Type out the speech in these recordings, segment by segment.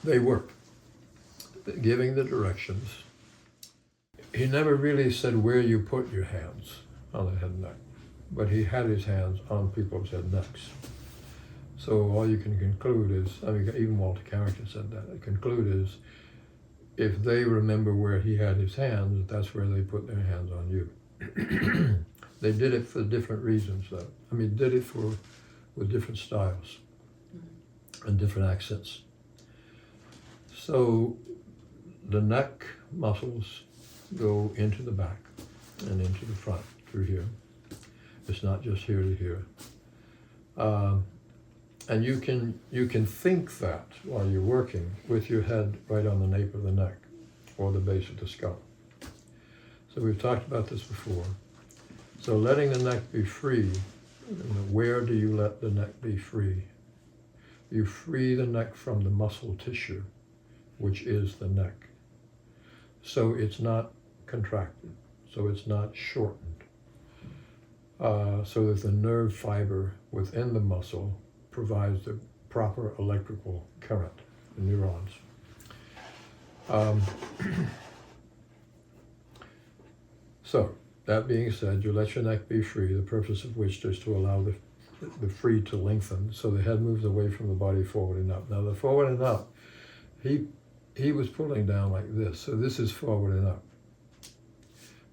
they work, giving the directions. He never really said where you put your hands on the head and neck, but he had his hands on people's head and necks. So all you can conclude is, I mean, even Walter Carrington said that, the conclude is, if they remember where he had his hands, that's where they put their hands on you. They did it for different reasons, though. I mean, did it with different styles and different accents. So the neck muscles go into the back and into the front through here. It's not just here to here. And you can think that while you're working with your head right on the nape of the neck or the base of the skull. So we've talked about this before. So letting the neck be free, where do you let the neck be free? You free the neck from the muscle tissue, which is the neck. So it's not contracted, so it's not shortened. So that the nerve fiber within the muscle provides the proper electrical current, the neurons. So, that being said, you let your neck be free, the purpose of which is to allow the free to lengthen, so the head moves away from the body forward and up. Now the forward and up, he was pulling down like this, so this is forward and up.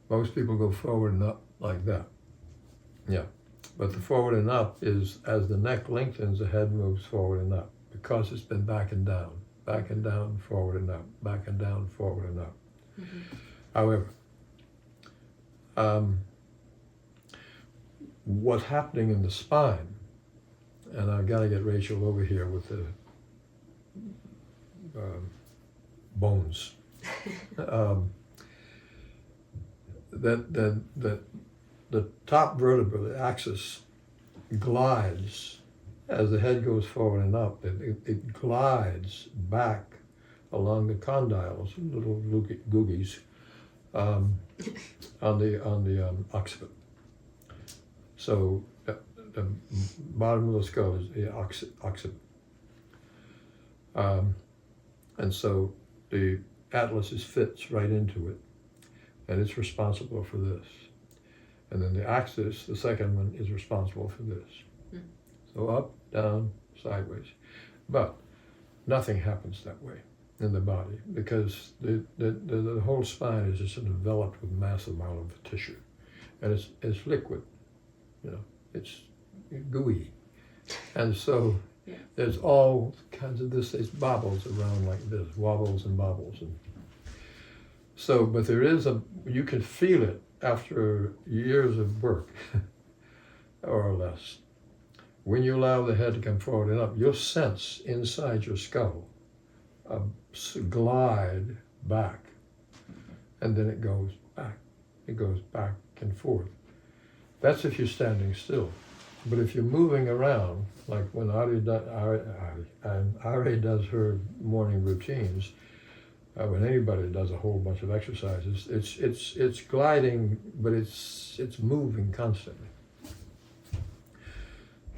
Most people go forward and up like that. Yeah. But the forward and up is, as the neck lengthens, the head moves forward and up, because it's been back and down, forward and up, back and down, forward and up. Mm-hmm. However, what's happening in the spine, and I've got to get Rachel over here with the bones, the top vertebra, the axis, glides as the head goes forward and up. It glides back along the condyles, little googies, on the occiput. So the bottom of the skull is the occiput. And so the atlas fits right into it, and it's responsible for this. And then the axis, the second one, is responsible for this. Mm. So up, down, sideways. But nothing happens that way in the body, because the whole spine is just enveloped with a massive amount of tissue. And it's liquid, it's gooey. And so there's all kinds of this, it bobbles around like this, wobbles and bobbles. And so, but there is you can feel it after years of work, or less. When you allow the head to come forward and up, you'll sense inside your skull a glide back, and then it goes back. It goes back and forth. That's if you're standing still. But if you're moving around, like when Ari does her morning routines, when anybody does a whole bunch of exercises, it's gliding, but it's moving constantly.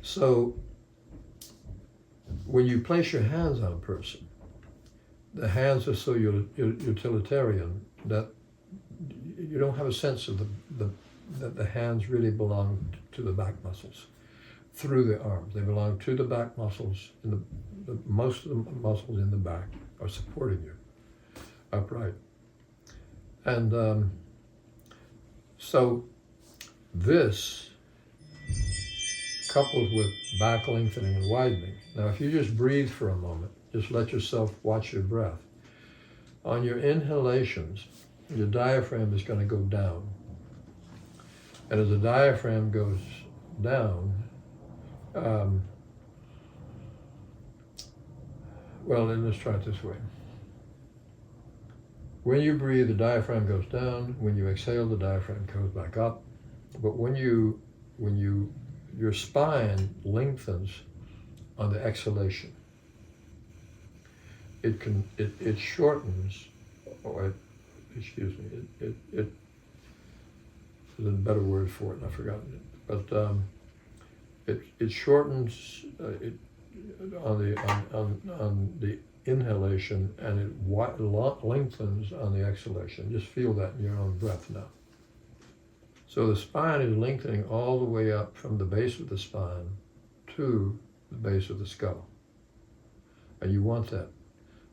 So when you place your hands on a person, the hands are so utilitarian that you don't have a sense of that the hands really belong to the back muscles through the arms. They belong to the back muscles, and most of the muscles in the back are supporting you upright. And so this, coupled with back lengthening and widening. Now if you just breathe for a moment, just let yourself watch your breath. On your inhalations, your diaphragm is going to go down. And as the diaphragm goes down, well, then let's try it this way. When you breathe, the diaphragm goes down. When you exhale, the diaphragm goes back up. But when your spine lengthens on the exhalation, it shortens, or there's a better word for it, and I've forgotten it. But it shortens on the inhalation and it lengthens on the exhalation. Just feel that in your own breath now. So the spine is lengthening all the way up from the base of the spine to the base of the skull. And you want that.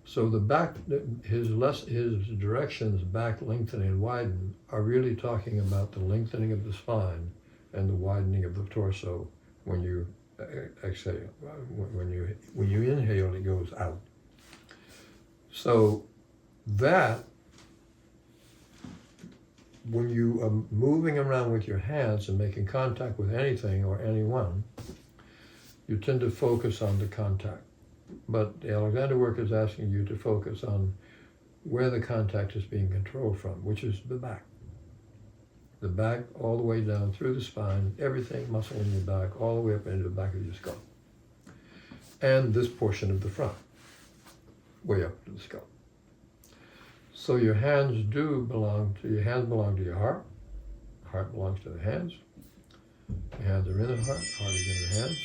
So the back, his directions back lengthening and widen are really talking about the lengthening of the spine and the widening of the torso when you exhale. When you inhale, it goes out. So that, when you are moving around with your hands and making contact with anything or anyone, you tend to focus on the contact. But the Alexander work is asking you to focus on where the contact is being controlled from, which is the back. The back all the way down through the spine, everything, muscle in your back, all the way up into the back of your skull. And this portion of the front, way up to the skull. So your hands belong to your heart. Heart belongs to the hands. The hands are in the heart is in the hands.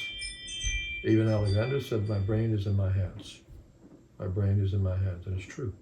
Even Alexander said, my brain is in my hands. My brain is in my hands, and it's true.